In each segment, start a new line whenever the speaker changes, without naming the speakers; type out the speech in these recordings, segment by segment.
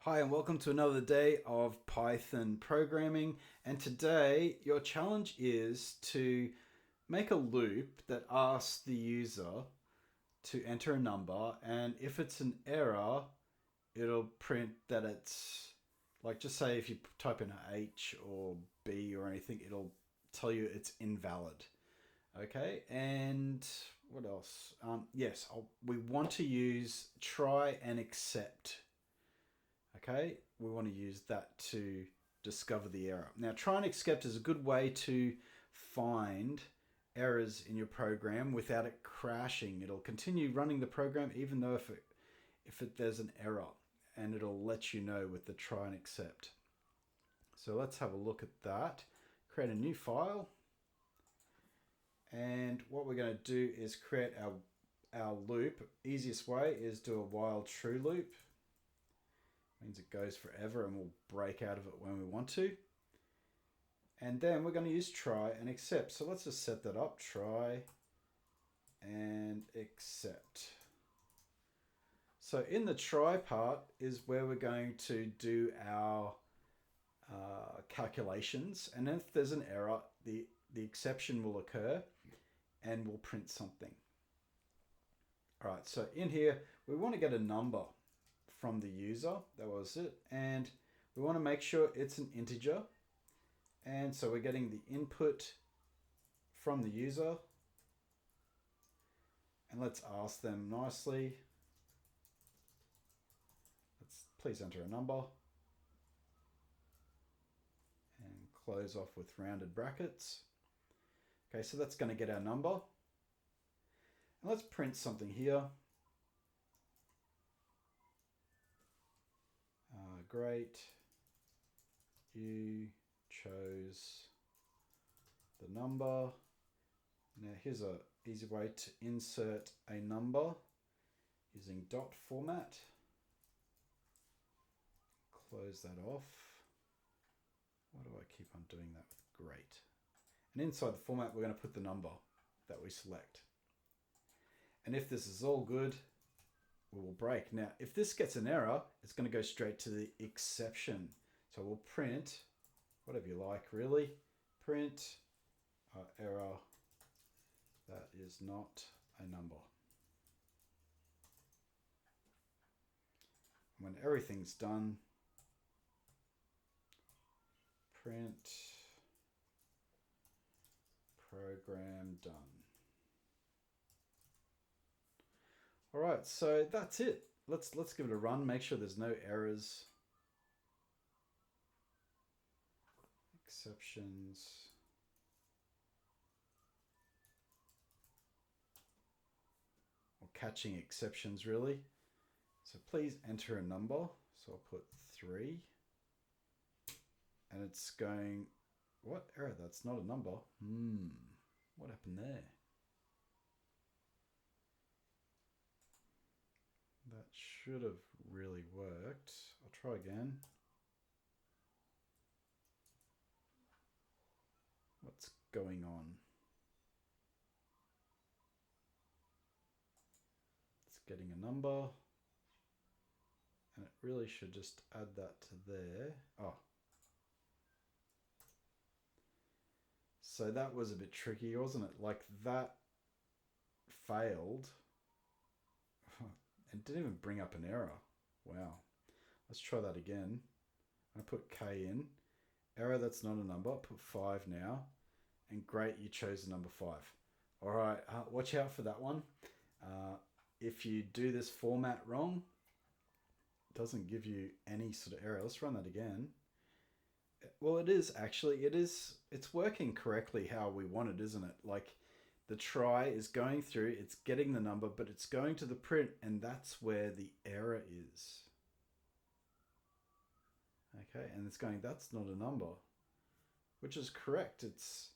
Hi, and welcome to another day of Python programming. And today, your challenge is to make a loop that asks the user to enter a number. And if it's an error, it'll print that it's like, just say if you type in a H or B or anything, it'll tell you it's invalid. Okay, and what else? We want to use try and accept. Okay, we want to use that to discover the error. Now, try and accept is a good way to find errors in your program without it crashing. It'll continue running the program even though if there's an error, and it'll let you know with the try and accept. So let's have a look at that. Create a new file, and what we're going to do is create our loop. Easiest way is do a while true loop. Means it goes forever and we'll break out of it when we want to. And then we're going to use try and accept. So let's just set that up. Try and accept. So in the try part is where we're going to do our calculations. And if there's an error, the exception will occur and we'll print something. All right, so in here, we want to get a number from the user. That was it. And we want to make sure it's an integer. And so we're getting the input from the user. And let's ask them nicely. Please enter a number. And close off with rounded brackets. Okay, so that's going to get our number. And let's print something here. Great. You chose the number. Now here's a easy way to insert a number using dot format. Close that off. Why do I keep on doing that with great? And inside the format, we're going to put the number that we select. And if this is all good, we will break. Now, if this gets an error, it's going to go straight to the exception. So we'll print whatever you like, really. Print error that is not a number. When everything's done, print program done. All right, so that's it. Let's give it a run. Make sure there's no errors. Exceptions. Or catching exceptions, really. So please enter a number. So I'll put 3. And it's going, what error? That's not a number. What happened there? That should have really worked. I'll try again. What's going on? It's getting a number. And it really should just add that to there. Oh. So that was a bit tricky, wasn't it? Like that failed. And didn't even bring up an error. Wow. Let's try that again. I put K in. Error, that's not a number. Put 5 now. And great, you chose the number 5. All right, watch out for that one. If you do this format wrong, it doesn't give you any sort of error. Let's run that again. Well, it is actually, it's working correctly how we want it, isn't it? Like the try is going through, it's getting the number, but it's going to the print, and that's where the error is. Okay, and it's going, that's not a number, which is correct. It's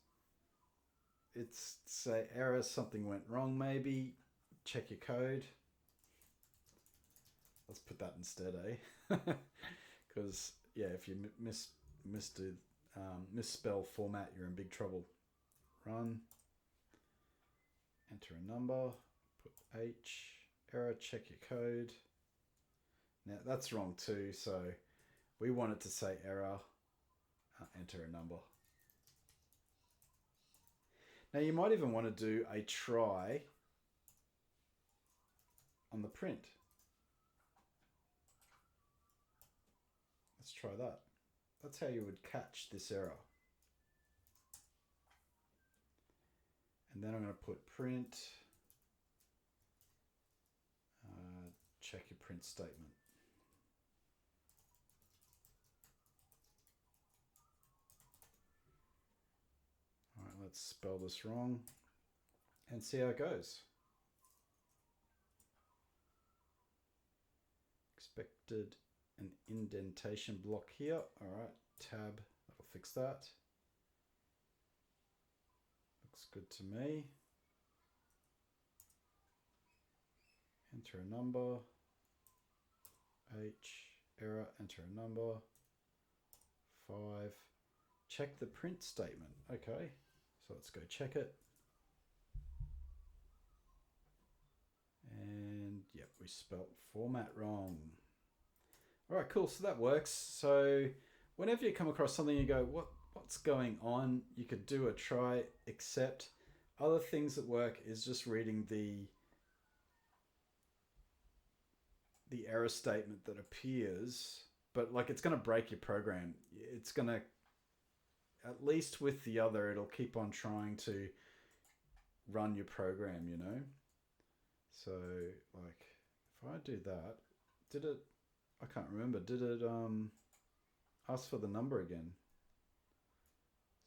say error, something went wrong maybe. Check your code. Let's put that instead, eh? Because yeah, if you misspell format, you're in big trouble. Run. Enter a number. Put H. Error. Check your code. Now that's wrong too, so we want it to say error, enter a number. Now you might even want to do a try on the print. Let's try that. That's how you would catch this error. And then I'm going to put print, check your print statement. All right, let's spell this wrong and see how it goes. Expected an indentation block here. All right, tab, that'll fix that. Looks good to me. Enter a number. H, error, enter a number. 5. Check the print statement. Okay, so let's go check it. And yep, we spelt format wrong. All right, cool. So that works. So whenever you come across something, you go, what's going on? You could do a try except. Other things that work is just reading the error statement that appears, but like it's going to break your program. It's going to, at least with the other, it'll keep on trying to run your program, you know? So like if I do that, did it, I can't remember, did it ask for the number again?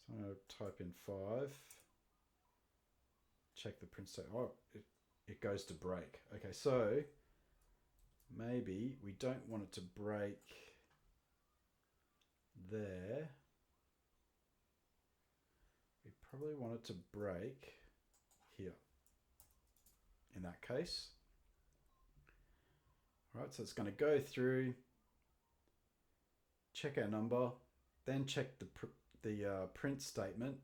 So I'm going to type in 5, check the print state. Oh, it goes to break. Okay, so maybe we don't want it to break there. We probably want it to break here in that case. All right, so it's going to go through, check our number, then check the print statement.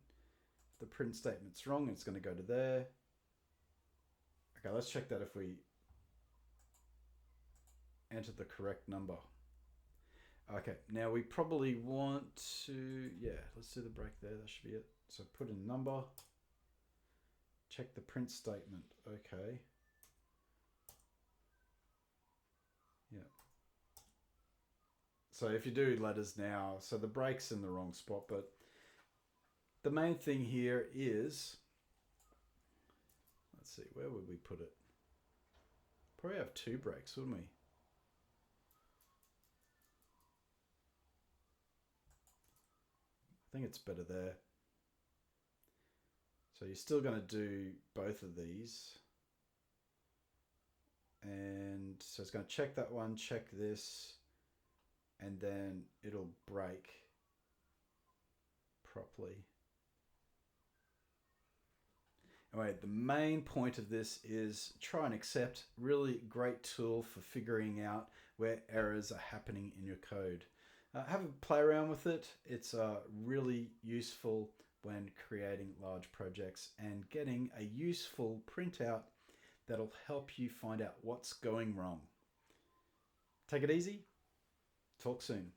If the print statement's wrong, it's going to go to there. Okay, let's check that if we enter the correct number. Okay, now we probably want to, yeah, let's do the break there. That should be it. So put in number, check the print statement. Okay. Yeah. So if you do letters now, so the break's in the wrong spot, but the main thing here is, let's see, where would we put it? Probably have 2 breaks, wouldn't we? I think it's better there. So you're still going to do both of these. And so it's going to check that one, check this, and then it'll break properly. Anyway, the main point of this is try and accept. Really great tool for figuring out where errors are happening in your code. Have a play around with it. It's really useful when creating large projects and getting a useful printout that'll help you find out what's going wrong. Take it easy. Talk soon.